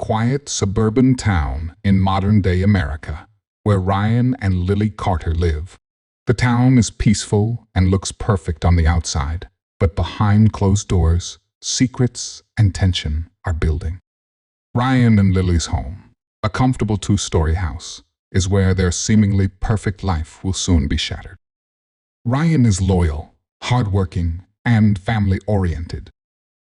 quiet suburban town in modern-day America, where Ryan and Lily Carter live. The town is peaceful and looks perfect on the outside, but behind closed doors, secrets and tension are building. Ryan and Lily's home, a comfortable two-story house, is where their seemingly perfect life will soon be shattered. Ryan is loyal, hardworking, and family-oriented.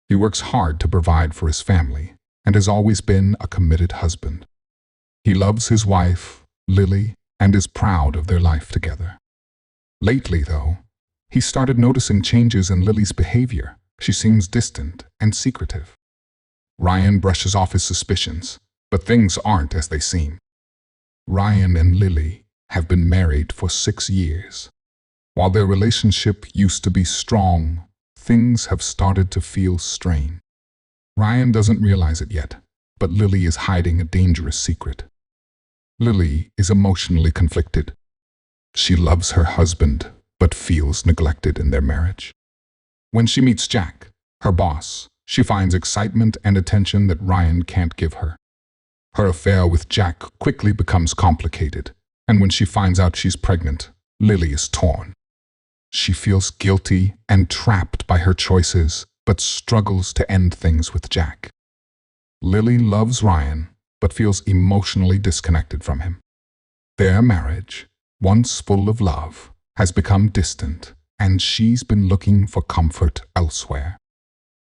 He works hard to provide for his family and has always been a committed husband. He loves his wife, Lily, and is proud of their life together. Lately, though, he started noticing changes in Lily's behavior. She seems distant and secretive. Ryan brushes off his suspicions, but things aren't as they seem. Ryan and Lily have been married for 6 years. While their relationship used to be strong, things have started to feel strained. Ryan doesn't realize it yet, but Lily is hiding a dangerous secret. Lily is emotionally conflicted. She loves her husband, but feels neglected in their marriage. When she meets Jack, her boss, she finds excitement and attention that Ryan can't give her. Her affair with Jack quickly becomes complicated, and when she finds out she's pregnant, Lily is torn. She feels guilty and trapped by her choices, but struggles to end things with Jack. Lily loves Ryan, but feels emotionally disconnected from him. Their marriage, once full of love, has become distant, and she's been looking for comfort elsewhere.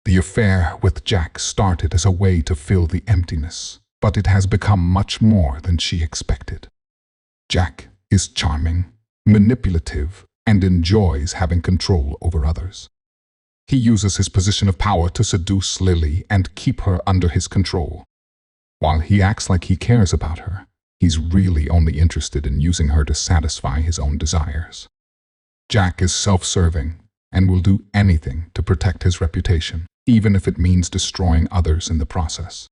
The affair with Jack started as a way to fill the emptiness, but it has become much more than she expected. Jack is charming, manipulative, and enjoys having control over others. He uses his position of power to seduce Lily and keep her under his control. While he acts like he cares about her, he's really only interested in using her to satisfy his own desires. Jack is self-serving and will do anything to protect his reputation, even if it means destroying others in the process.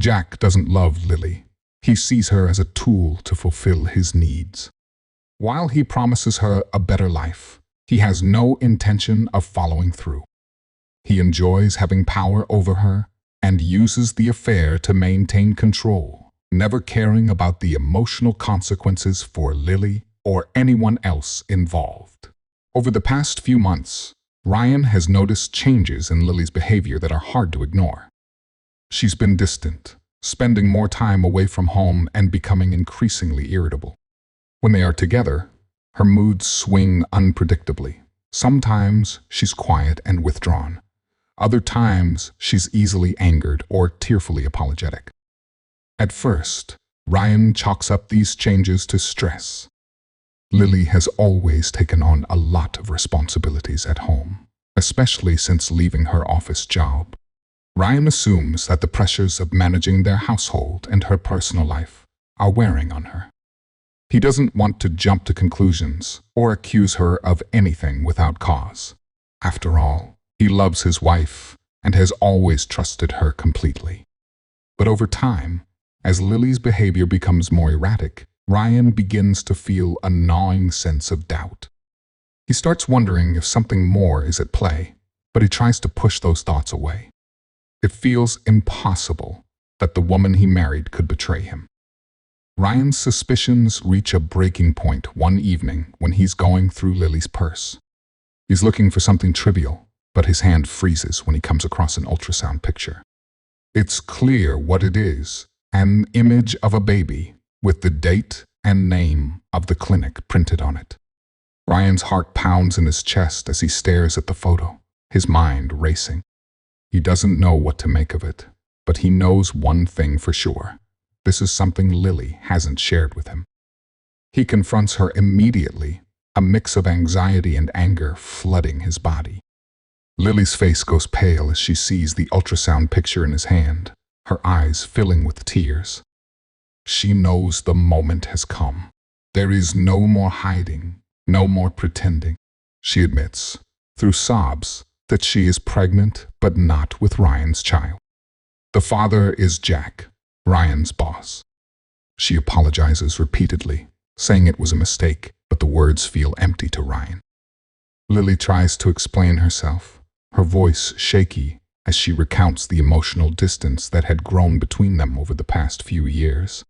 Jack doesn't love Lily. He sees her as a tool to fulfill his needs. While he promises her a better life, he has no intention of following through. He enjoys having power over her and uses the affair to maintain control, never caring about the emotional consequences for Lily or anyone else involved. Over the past few months, Ryan has noticed changes in Lily's behavior that are hard to ignore. She's been distant, spending more time away from home and becoming increasingly irritable. When they are together, her moods swing unpredictably. Sometimes she's quiet and withdrawn. Other times she's easily angered or tearfully apologetic. At first, Ryan chalks up these changes to stress. Lily has always taken on a lot of responsibilities at home, especially since leaving her office job. Ryan assumes that the pressures of managing their household and her personal life are wearing on her. He doesn't want to jump to conclusions or accuse her of anything without cause. After all, he loves his wife and has always trusted her completely. But over time, as Lily's behavior becomes more erratic, Ryan begins to feel a gnawing sense of doubt. He starts wondering if something more is at play, but he tries to push those thoughts away. It feels impossible that the woman he married could betray him. Ryan's suspicions reach a breaking point one evening when he's going through Lily's purse. He's looking for something trivial, but his hand freezes when he comes across an ultrasound picture. It's clear what it is, an image of a baby with the date and name of the clinic printed on it. Ryan's heart pounds in his chest as he stares at the photo, his mind racing. He doesn't know what to make of it, but he knows one thing for sure. This is something Lily hasn't shared with him. He confronts her immediately, a mix of anxiety and anger flooding his body. Lily's face goes pale as she sees the ultrasound picture in his hand, her eyes filling with tears. She knows the moment has come. There is no more hiding, no more pretending. She admits, through sobs, that she is pregnant but not with Ryan's child. The father is Jack, Ryan's boss. She apologizes repeatedly, saying it was a mistake, but the words feel empty to Ryan. Lily tries to explain herself, her voice shaky as she recounts the emotional distance that had grown between them over the past few years.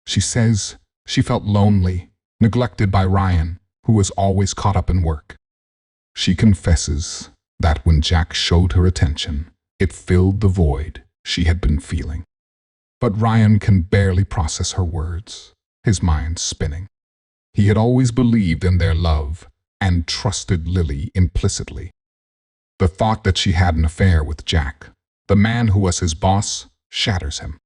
She says she felt lonely, neglected by Ryan, who was always caught up in work. She confesses that when Jack showed her attention, it filled the void she had been feeling. But Ryan can barely process her words, his mind spinning. He had always believed in their love and trusted Lily implicitly. The thought that she had an affair with Jack, the man who was his boss, shatters him.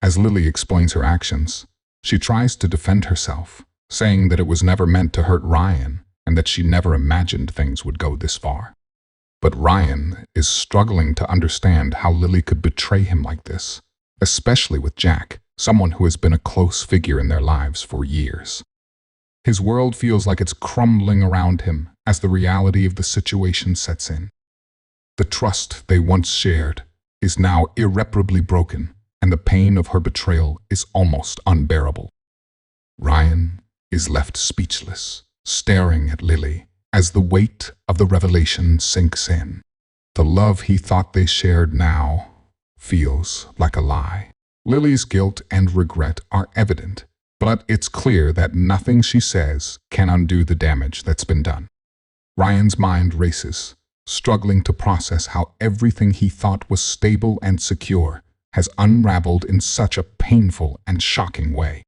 As Lily explains her actions, she tries to defend herself, saying that it was never meant to hurt Ryan and that she never imagined things would go this far. But Ryan is struggling to understand how Lily could betray him like this, especially with Jack, someone who has been a close figure in their lives for years. His world feels like it's crumbling around him as the reality of the situation sets in. The trust they once shared is now irreparably broken, and the pain of her betrayal is almost unbearable. Ryan is left speechless, staring at Lily as the weight of the revelation sinks in. The love he thought they shared now feels like a lie. Lily's guilt and regret are evident, but it's clear that nothing she says can undo the damage that's been done. Ryan's mind races, struggling to process how everything he thought was stable and secure has unraveled in such a painful and shocking way.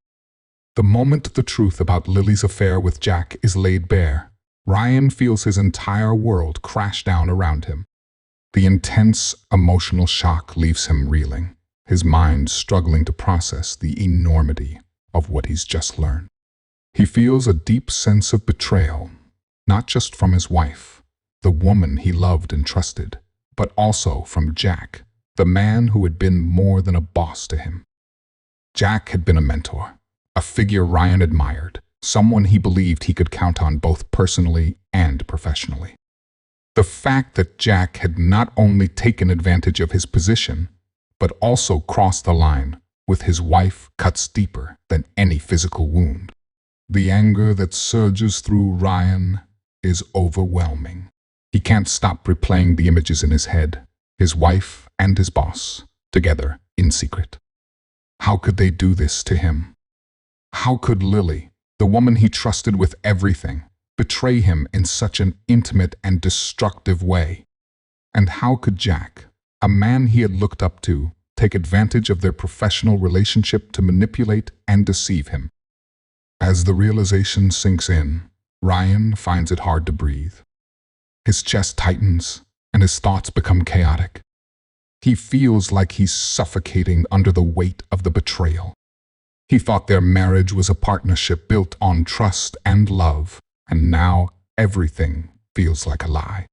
The moment the truth about Lily's affair with Jack is laid bare, Ryan feels his entire world crash down around him. The intense emotional shock leaves him reeling, his mind struggling to process the enormity of what he's just learned. He feels a deep sense of betrayal, not just from his wife, the woman he loved and trusted, but also from Jack, the man who had been more than a boss to him. Jack had been a mentor, a figure Ryan admired, someone he believed he could count on both personally and professionally. The fact that Jack had not only taken advantage of his position, but also crossed the line with his wife cuts deeper than any physical wound. The anger that surges through Ryan is overwhelming. He can't stop replaying the images in his head, his wife and his boss, together in secret. How could they do this to him? How could Lily, the woman he trusted with everything, betray him in such an intimate and destructive way? And how could Jack, a man he had looked up to, take advantage of their professional relationship to manipulate and deceive him? As the realization sinks in, Ryan finds it hard to breathe. His chest tightens and his thoughts become chaotic. He feels like he's suffocating under the weight of the betrayal. He thought their marriage was a partnership built on trust and love, and now everything feels like a lie.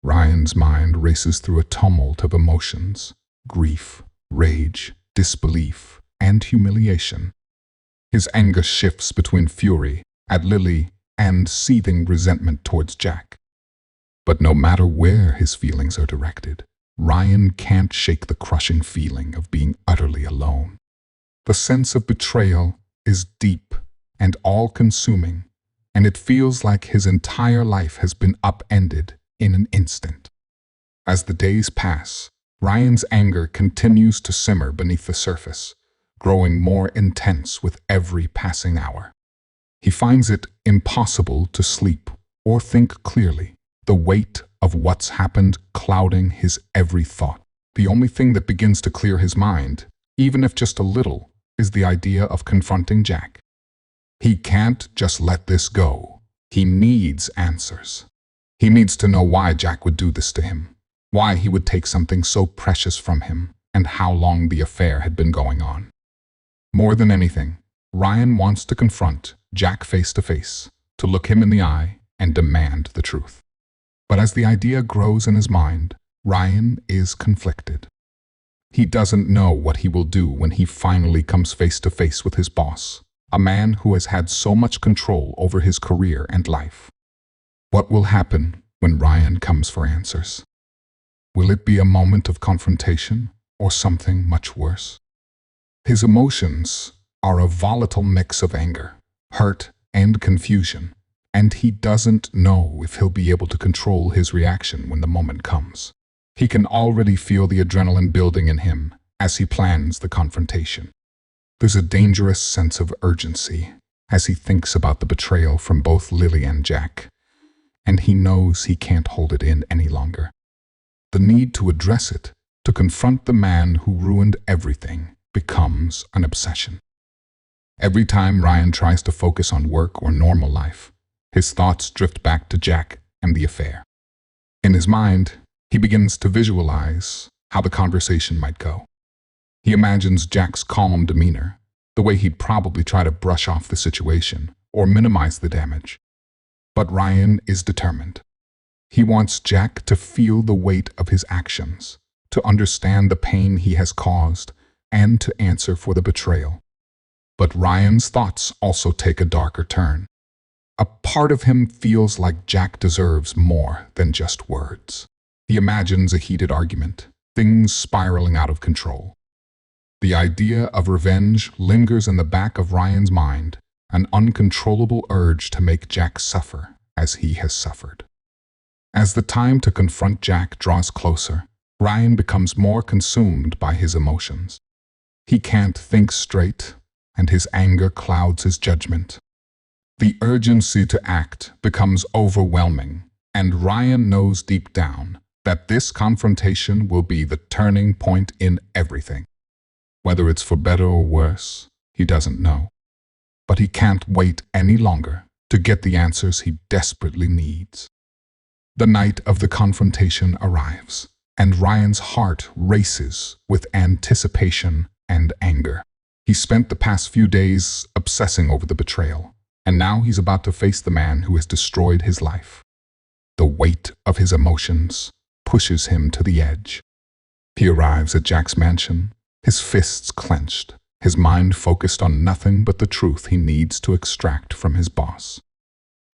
Ryan's mind races through a tumult of emotions: grief, rage, disbelief, and humiliation. His anger shifts between fury at Lily and seething resentment towards Jack. But no matter where his feelings are directed, Ryan can't shake the crushing feeling of being utterly alone. The sense of betrayal is deep and all-consuming, and it feels like his entire life has been upended in an instant. As the days pass, Ryan's anger continues to simmer beneath the surface, growing more intense with every passing hour. He finds it impossible to sleep or think clearly, the weight of what's happened clouding his every thought. The only thing that begins to clear his mind, even if just a little, is the idea of confronting Jack. He can't just let this go. He needs answers. He needs to know why Jack would do this to him, why he would take something so precious from him, and how long the affair had been going on. More than anything, Ryan wants to confront Jack face to face, to look him in the eye and demand the truth. But as the idea grows in his mind, Ryan is conflicted. He doesn't know what he will do when he finally comes face to face with his boss, a man who has had so much control over his career and life. What will happen when Ryan comes for answers? Will it be a moment of confrontation or something much worse? His emotions are a volatile mix of anger, hurt, and confusion, and he doesn't know if he'll be able to control his reaction when the moment comes. He can already feel the adrenaline building in him as he plans the confrontation. There's a dangerous sense of urgency as he thinks about the betrayal from both Lily and Jack, and he knows he can't hold it in any longer. The need to address it, to confront the man who ruined everything, becomes an obsession. Every time Ryan tries to focus on work or normal life, his thoughts drift back to Jack and the affair. In his mind, he begins to visualize how the conversation might go. He imagines Jack's calm demeanor, the way he'd probably try to brush off the situation or minimize the damage. But Ryan is determined. He wants Jack to feel the weight of his actions, to understand the pain he has caused, and to answer for the betrayal. But Ryan's thoughts also take a darker turn. A part of him feels like Jack deserves more than just words. He imagines a heated argument, things spiraling out of control. The idea of revenge lingers in the back of Ryan's mind, an uncontrollable urge to make Jack suffer as he has suffered. As the time to confront Jack draws closer, Ryan becomes more consumed by his emotions. He can't think straight, and his anger clouds his judgment. The urgency to act becomes overwhelming, and Ryan knows deep down that this confrontation will be the turning point in everything. Whether it's for better or worse, he doesn't know. But he can't wait any longer to get the answers he desperately needs. The night of the confrontation arrives, and Ryan's heart races with anticipation and anger. He spent the past few days obsessing over the betrayal, and now he's about to face the man who has destroyed his life. The weight of his emotions pushes him to the edge. He arrives at Jack's mansion, his fists clenched, his mind focused on nothing but the truth he needs to extract from his boss.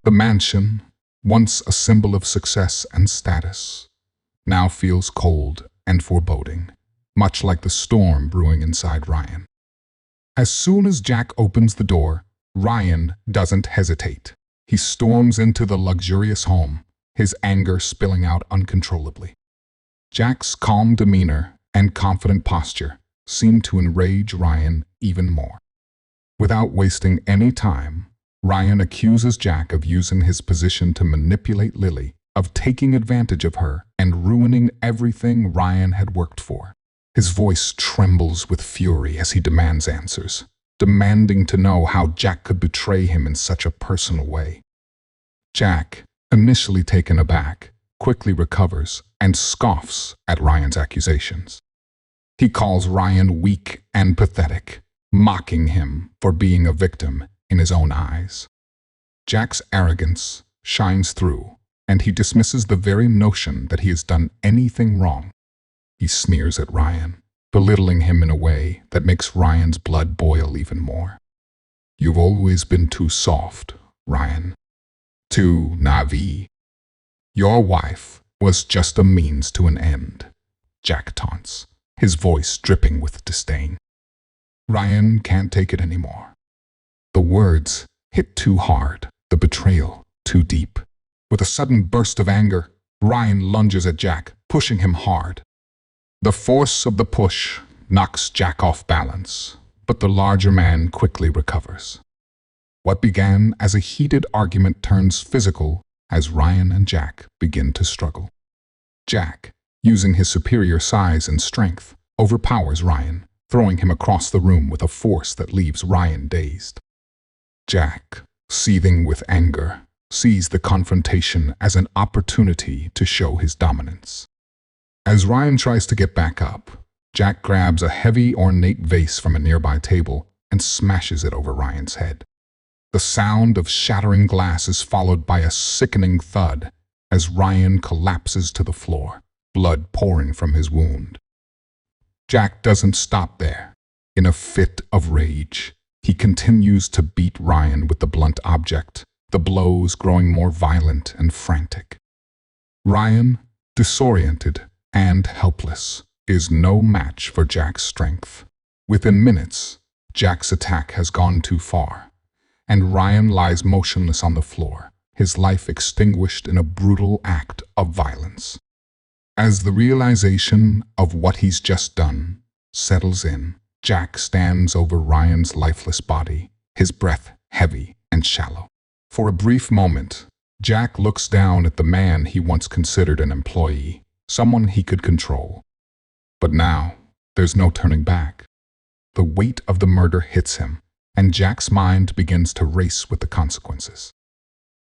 The mansion, once a symbol of success and status, now feels cold and foreboding, much like the storm brewing inside Ryan. As soon as Jack opens the door, Ryan doesn't hesitate. He storms into the luxurious home, his anger spilling out uncontrollably. Jack's calm demeanor and confident posture seem to enrage Ryan even more. Without wasting any time, Ryan accuses Jack of using his position to manipulate Lily, of taking advantage of her and ruining everything Ryan had worked for. His voice trembles with fury as he demands answers, demanding to know how Jack could betray him in such a personal way. Jack, initially taken aback, quickly recovers and scoffs at Ryan's accusations. He calls Ryan weak and pathetic, mocking him for being a victim in his own eyes. Jack's arrogance shines through, and he dismisses the very notion that he has done anything wrong. He sneers at Ryan, belittling him in a way that makes Ryan's blood boil even more. "You've always been too soft, Ryan. Too naive. Your wife was just a means to an end," Jack taunts, his voice dripping with disdain. Ryan can't take it anymore. The words hit too hard, the betrayal too deep. With a sudden burst of anger, Ryan lunges at Jack, pushing him hard. The force of the push knocks Jack off balance, but the larger man quickly recovers. What began as a heated argument turns physical as Ryan and Jack begin to struggle. Jack, using his superior size and strength, overpowers Ryan, throwing him across the room with a force that leaves Ryan dazed. Jack, seething with anger, sees the confrontation as an opportunity to show his dominance. As Ryan tries to get back up, Jack grabs a heavy, ornate vase from a nearby table and smashes it over Ryan's head. The sound of shattering glass is followed by a sickening thud as Ryan collapses to the floor, blood pouring from his wound. Jack doesn't stop there. In a fit of rage, he continues to beat Ryan with the blunt object, the blows growing more violent and frantic. Ryan, disoriented and helpless, is no match for Jack's strength. Within minutes, Jack's attack has gone too far, and Ryan lies motionless on the floor, his life extinguished in a brutal act of violence. As the realization of what he's just done settles in, Jack stands over Ryan's lifeless body, his breath heavy and shallow. For a brief moment, Jack looks down at the man he once considered an employee, someone he could control. But now, there's no turning back. The weight of the murder hits him, and Jack's mind begins to race with the consequences.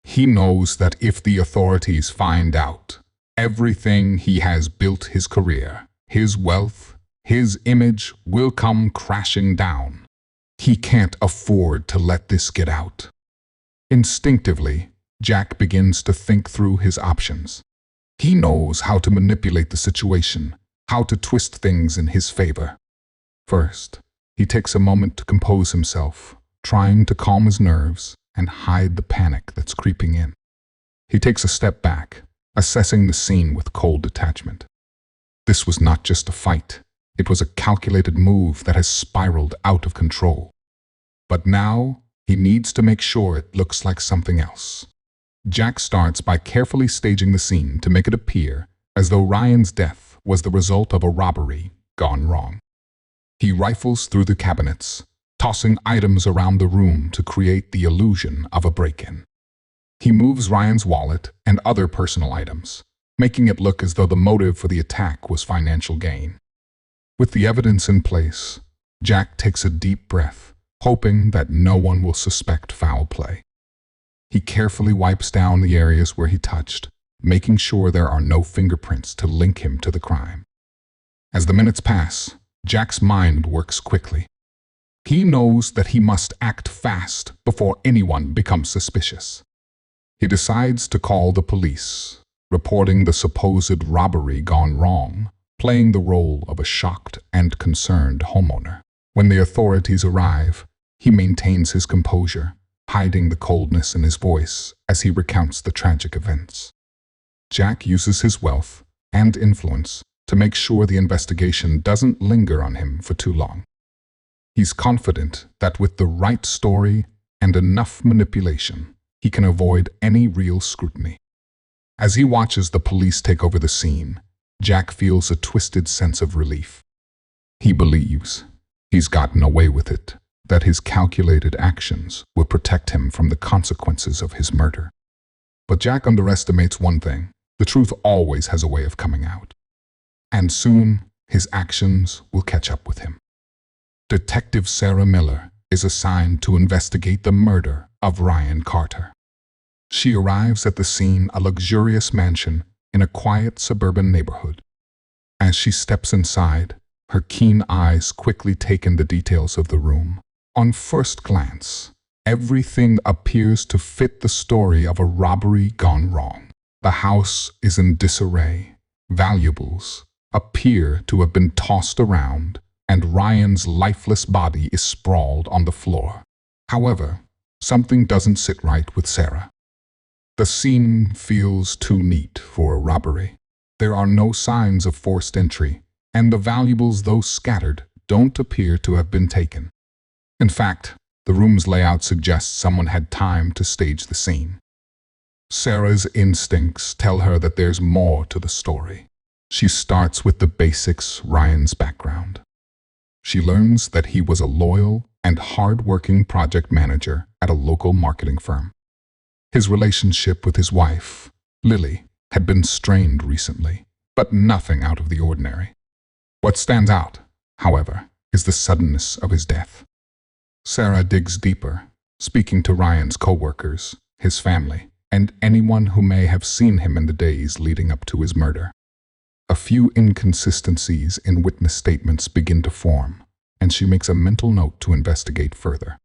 He knows that if the authorities find out, everything he has built, his career, his wealth, his image, will come crashing down. He can't afford to let this get out. Instinctively, Jack begins to think through his options. He knows how to manipulate the situation, how to twist things in his favor. First, he takes a moment to compose himself, trying to calm his nerves and hide the panic that's creeping in. He takes a step back, assessing the scene with cold detachment. This was not just a fight. It was a calculated move that has spiraled out of control. But now, he needs to make sure it looks like something else. Jack starts by carefully staging the scene to make it appear as though Ryan's death was the result of a robbery gone wrong. He rifles through the cabinets, tossing items around the room to create the illusion of a break-in. He moves Ryan's wallet and other personal items, making it look as though the motive for the attack was financial gain. With the evidence in place, Jack takes a deep breath, hoping that no one will suspect foul play. He carefully wipes down the areas where he touched, making sure there are no fingerprints to link him to the crime. As the minutes pass, Jack's mind works quickly. He knows that he must act fast before anyone becomes suspicious. He decides to call the police, reporting the supposed robbery gone wrong, playing the role of a shocked and concerned homeowner. When the authorities arrive, he maintains his composure, hiding the coldness in his voice as he recounts the tragic events. Jack uses his wealth and influence to make sure the investigation doesn't linger on him for too long. He's confident that with the right story and enough manipulation, he can avoid any real scrutiny. As he watches the police take over the scene, Jack feels a twisted sense of relief. He believes he's gotten away with it, that his calculated actions will protect him from the consequences of his murder. But Jack underestimates one thing: the truth always has a way of coming out. And soon, his actions will catch up with him. Detective Sarah Miller is assigned to investigate the murder of Ryan Carter. She arrives at the scene, a luxurious mansion in a quiet suburban neighborhood. As she steps inside, her keen eyes quickly take in the details of the room. On first glance, everything appears to fit the story of a robbery gone wrong. The house is in disarray. Valuables appear to have been tossed around, and Ryan's lifeless body is sprawled on the floor. However, something doesn't sit right with Sarah. The scene feels too neat for a robbery. There are no signs of forced entry, and the valuables, though scattered, don't appear to have been taken. In fact, the room's layout suggests someone had time to stage the scene. Sarah's instincts tell her that there's more to the story. She starts with the basics: Ryan's background. She learns that he was a loyal and hard-working project manager at a local marketing firm. His relationship with his wife, Lily, had been strained recently, but nothing out of the ordinary. What stands out, however, is the suddenness of his death. Sarah digs deeper, speaking to Ryan's co-workers, his family, and anyone who may have seen him in the days leading up to his murder. A few inconsistencies in witness statements begin to form, and she makes a mental note to investigate further.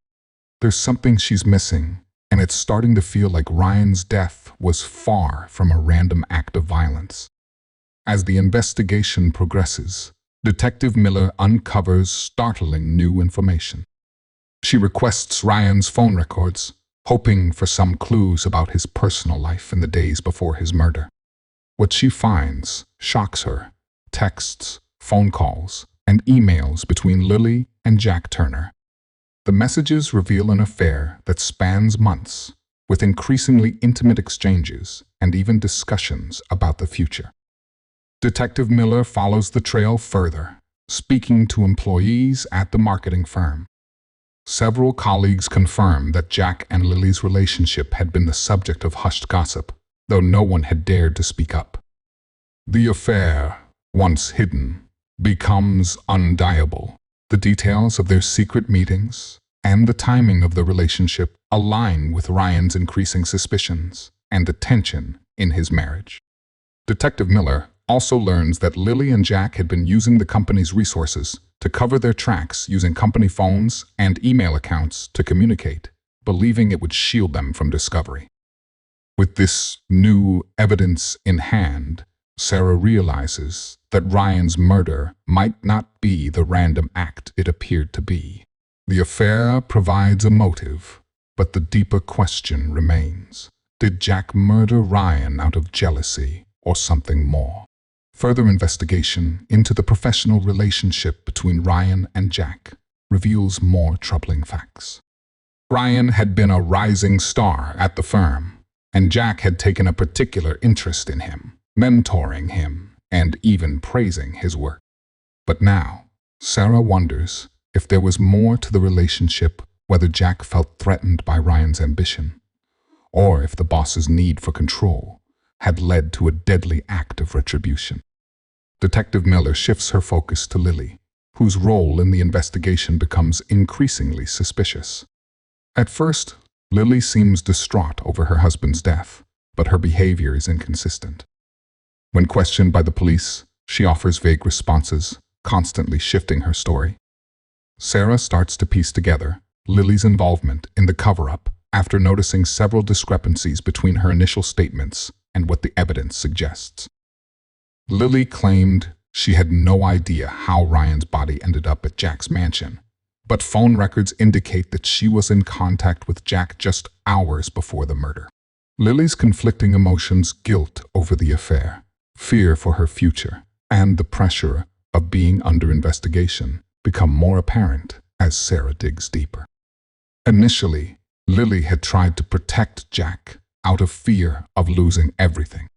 There's something she's missing, and it's starting to feel like Ryan's death was far from a random act of violence. As the investigation progresses, Detective Miller uncovers startling new information. She requests Ryan's phone records, hoping for some clues about his personal life in the days before his murder. What she finds shocks her: texts, phone calls, and emails between Lily and Jack Turner. The messages reveal an affair that spans months, with increasingly intimate exchanges and even discussions about the future. Detective Miller follows the trail further, speaking to employees at the marketing firm. Several colleagues confirm that Jack and Lily's relationship had been the subject of hushed gossip, though no one had dared to speak up. The affair, once hidden, becomes undeniable. The details of their secret meetings and the timing of the relationship align with Ryan's increasing suspicions and the tension in his marriage. Detective Miller also learns that Lily and Jack had been using the company's resources to cover their tracks using company phones and email accounts to communicate, believing it would shield them from discovery. With this new evidence in hand, Sarah realizes that Ryan's murder might not be the random act it appeared to be. The affair provides a motive, but the deeper question remains. Did Jack murder Ryan out of jealousy or something more? Further investigation into the professional relationship between Ryan and Jack reveals more troubling facts. Ryan had been a rising star at the firm, and Jack had taken a particular interest in him, mentoring him, and even praising his work. But now, Sarah wonders if there was more to the relationship, whether Jack felt threatened by Ryan's ambition, or if the boss's need for control had led to a deadly act of retribution. Detective Miller shifts her focus to Lily, whose role in the investigation becomes increasingly suspicious. At first, Lily seems distraught over her husband's death, but her behavior is inconsistent. When questioned by the police, she offers vague responses, constantly shifting her story. Sarah starts to piece together Lily's involvement in the cover-up after noticing several discrepancies between her initial statements and what the evidence suggests. Lily claimed she had no idea how Ryan's body ended up at Jack's mansion, but phone records indicate that she was in contact with Jack just hours before the murder. Lily's conflicting emotions, guilt over the affair, fear for her future, and the pressure of being under investigation become more apparent as Sarah digs deeper. Initially, Lily had tried to protect Jack out of fear of losing everything.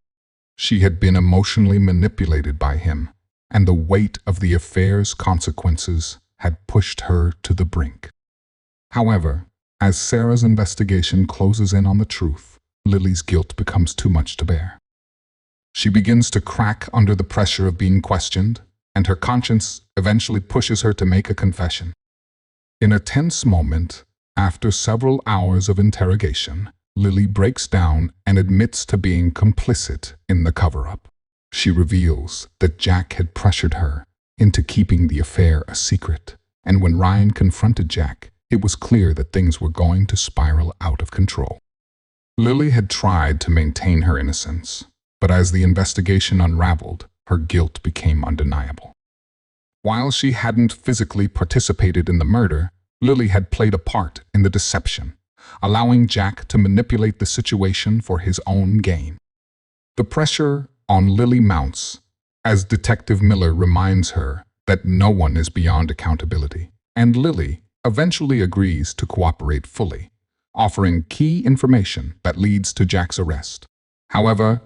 She had been emotionally manipulated by him, and the weight of the affair's consequences had pushed her to the brink. However, as Sarah's investigation closes in on the truth, Lily's guilt becomes too much to bear. She begins to crack under the pressure of being questioned, and her conscience eventually pushes her to make a confession. In a tense moment, after several hours of interrogation, Lily breaks down and admits to being complicit in the cover-up. She reveals that Jack had pressured her into keeping the affair a secret, and when Ryan confronted Jack, it was clear that things were going to spiral out of control. Lily had tried to maintain her innocence, but as the investigation unraveled, her guilt became undeniable. While she hadn't physically participated in the murder, Lily had played a part in the deception, allowing Jack to manipulate the situation for his own gain. The pressure on Lily mounts as Detective Miller reminds her that no one is beyond accountability, and Lily eventually agrees to cooperate fully, offering key information that leads to Jack's arrest. However,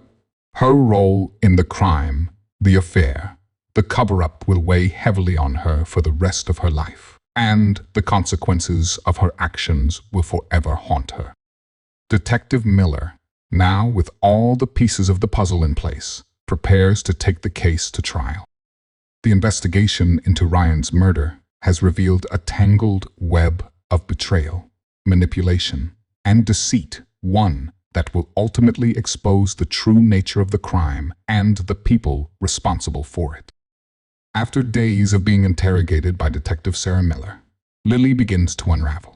her role in the crime, the affair, the cover-up will weigh heavily on her for the rest of her life, and the consequences of her actions will forever haunt her. Detective Miller, now with all the pieces of the puzzle in place, prepares to take the case to trial. The investigation into Ryan's murder has revealed a tangled web of betrayal, manipulation, and deceit, one that will ultimately expose the true nature of the crime and the people responsible for it. After days of being interrogated by Detective Sarah Miller, Lily begins to unravel.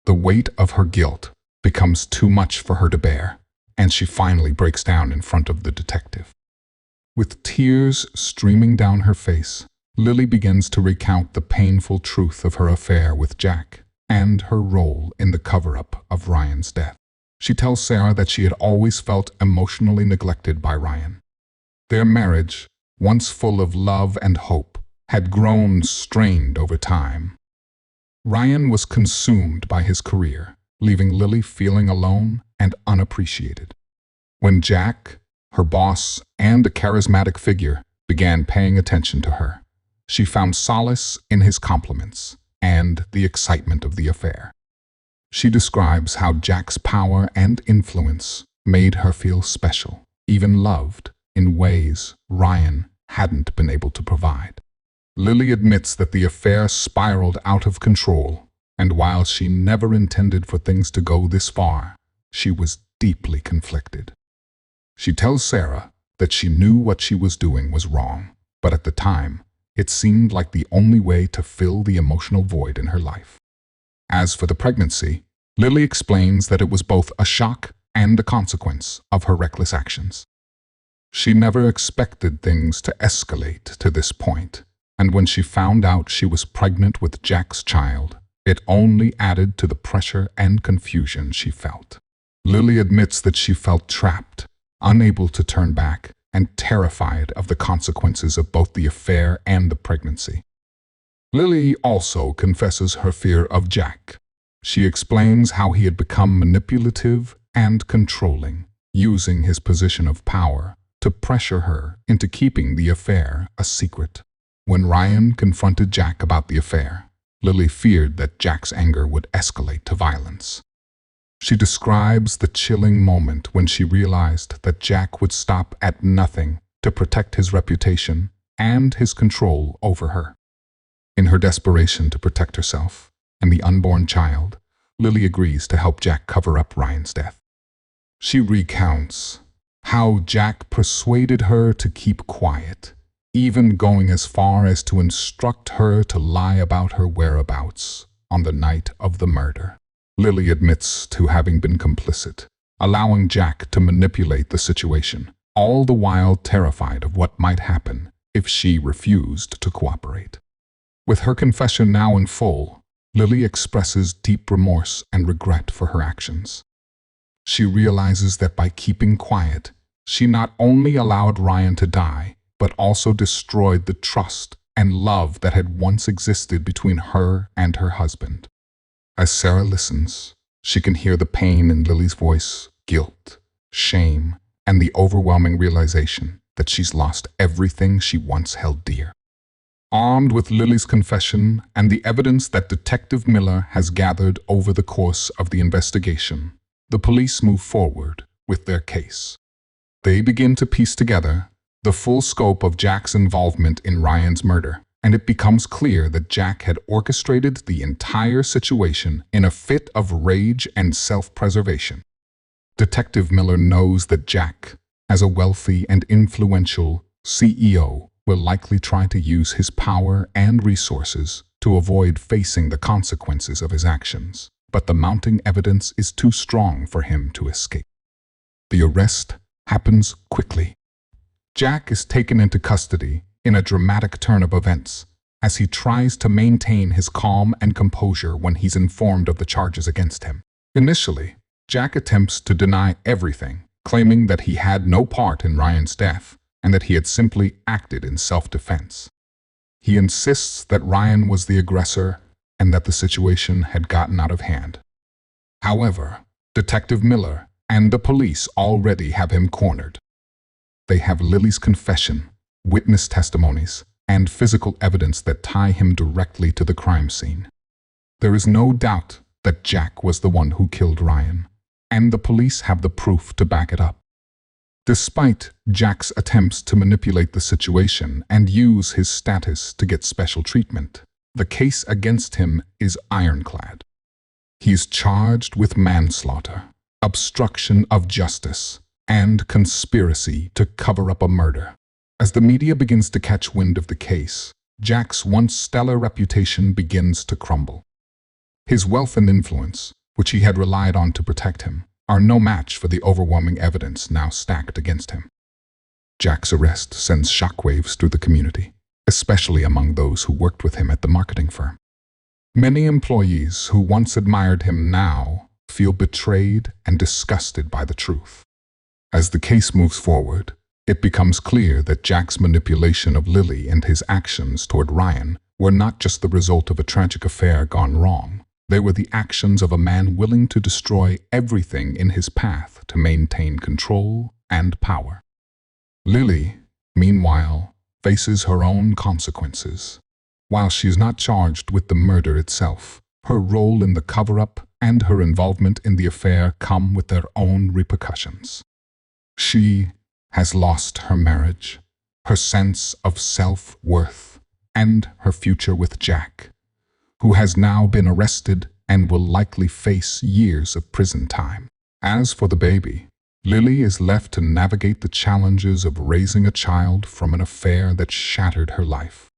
The weight of her guilt becomes too much for her to bear, and she finally breaks down in front of the detective. With tears streaming down her face, Lily begins to recount the painful truth of her affair with Jack and her role in the cover-up of Ryan's death. She tells Sarah that she had always felt emotionally neglected by Ryan. Their marriage, once full of love and hope, had grown strained over time. Ryan was consumed by his career, leaving Lily feeling alone and unappreciated. When Jack, Her boss and a charismatic figure began paying attention to her. She found solace in his compliments and the excitement of the affair. She describes how Jack's power and influence made her feel special, even loved, in ways Ryan hadn't been able to provide. Lily admits that the affair spiraled out of control, and while she never intended for things to go this far, she was deeply conflicted. She tells Sarah that she knew what she was doing was wrong, but at the time, it seemed like the only way to fill the emotional void in her life. As for the pregnancy, Lily explains that it was both a shock and a consequence of her reckless actions. She never expected things to escalate to this point, and when she found out she was pregnant with Jack's child, it only added to the pressure and confusion she felt. Lily admits that she felt trapped, unable to turn back, and terrified of the consequences of both the affair and the pregnancy. Lily also confesses her fear of Jack. She explains how he had become manipulative and controlling, using his position of power to pressure her into keeping the affair a secret. When Ryan confronted Jack about the affair, Lily feared that Jack's anger would escalate to violence. She describes the chilling moment when she realized that Jack would stop at nothing to protect his reputation and his control over her. In her desperation to protect herself and the unborn child, Lily agrees to help Jack cover up Ryan's death. She recounts how Jack persuaded her to keep quiet, even going as far as to instruct her to lie about her whereabouts on the night of the murder. Lily admits to having been complicit, allowing Jack to manipulate the situation, all the while terrified of what might happen if she refused to cooperate. With her confession now in full, Lily expresses deep remorse and regret for her actions. She realizes that by keeping quiet, she not only allowed Ryan to die, but also destroyed the trust and love that had once existed between her and her husband. As Sarah listens, she can hear the pain in Lily's voice, guilt, shame, and the overwhelming realization that she's lost everything she once held dear. Armed with Lily's confession and the evidence that Detective Miller has gathered over the course of the investigation, the police move forward with their case. They begin to piece together the full scope of Jack's involvement in Ryan's murder, and it becomes clear that Jack had orchestrated the entire situation in a fit of rage and self-preservation. Detective Miller knows that Jack, as a wealthy and influential CEO, will likely try to use his power and resources to avoid facing the consequences of his actions, but the mounting evidence is too strong for him to escape. The arrest happens quickly. Jack is taken into custody in a dramatic turn of events as he tries to maintain his calm and composure when he's informed of the charges against him. Initially, Jack attempts to deny everything, claiming that he had no part in Ryan's death and that he had simply acted in self-defense. He insists that Ryan was the aggressor and that the situation had gotten out of hand. However, Detective Miller and the police already have him cornered. They have Lily's confession, witness testimonies, and physical evidence that tie him directly to the crime scene. There is no doubt that Jack was the one who killed Ryan, and the police have the proof to back it up. Despite Jack's attempts to manipulate the situation and use his status to get special treatment, the case against him is ironclad. He is charged with manslaughter, obstruction of justice, and conspiracy to cover up a murder. As the media begins to catch wind of the case, Jack's once stellar reputation begins to crumble. His wealth and influence, which he had relied on to protect him, are no match for the overwhelming evidence now stacked against him. Jack's arrest sends shockwaves through the community, especially among those who worked with him at the marketing firm. Many employees who once admired him now feel betrayed and disgusted by the truth. As the case moves forward, it becomes clear that Jack's manipulation of Lily and his actions toward Ryan were not just the result of a tragic affair gone wrong. They were the actions of a man willing to destroy everything in his path to maintain control and power. Lily, meanwhile, faces her own consequences. While she is not charged with the murder itself, her role in the cover-up and her involvement in the affair come with their own repercussions. She has lost her marriage, her sense of self-worth, and her future with Jack, who has now been arrested and will likely face years of prison time. As for the baby, Lily is left to navigate the challenges of raising a child from an affair that shattered her life.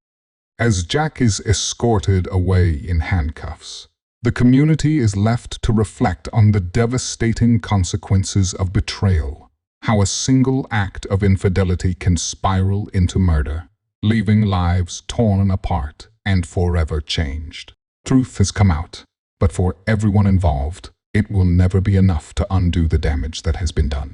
As Jack is escorted away in handcuffs, the community is left to reflect on the devastating consequences of betrayal, how a single act of infidelity can spiral into murder, leaving lives torn apart and forever changed. Truth has come out, but for everyone involved, it will never be enough to undo the damage that has been done.